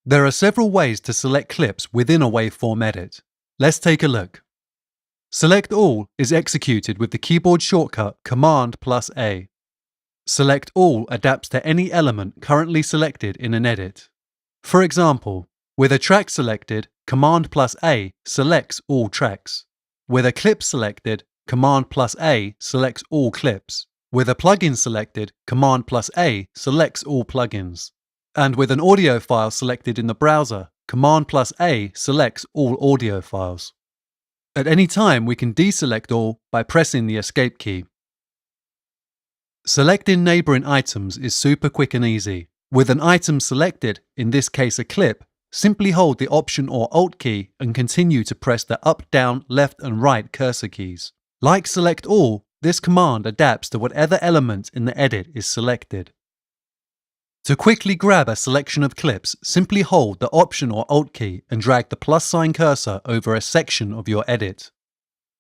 There are several ways to select clips within a waveform edit. Let's take a look. Select All is executed with the keyboard shortcut Command plus A. Select All adapts to any element currently selected in an edit. For example, with a track selected, Command plus A selects all tracks. With a clip selected, Command plus A selects all clips. With a plugin selected, Command plus A selects all plugins. And with an audio file selected in the browser, Command plus A selects all audio files. At any time, we can deselect all by pressing the Escape key. Selecting neighbouring items is super quick and easy. With an item selected, in this case a clip, simply hold the Option or Alt key and continue to press the up, down, left and right cursor keys. Like Select All, this command adapts to whatever element in the edit is selected. To quickly grab a selection of clips, simply hold the Option or Alt key and drag the plus sign cursor over a section of your edit.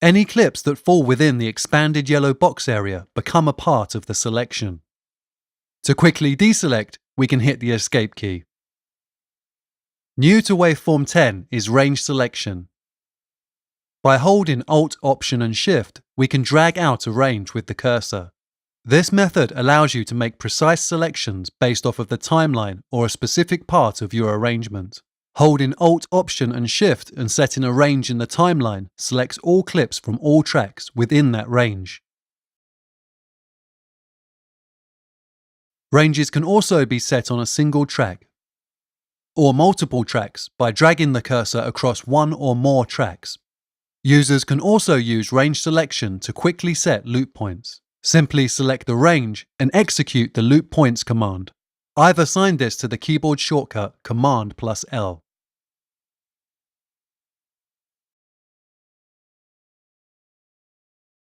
Any clips that fall within the expanded yellow box area become a part of the selection. To quickly deselect, we can hit the Escape key. New to Waveform 10 is Range Selection. By holding Alt, Option and Shift, we can drag out a range with the cursor. This method allows you to make precise selections based off of the timeline or a specific part of your arrangement. Holding Alt, Option and Shift and setting a range in the timeline selects all clips from all tracks within that range. Ranges can also be set on a single track or multiple tracks by dragging the cursor across one or more tracks. Users can also use range selection to quickly set loop points. Simply select the range and execute the loop points command. I've assigned this to the keyboard shortcut Command plus L.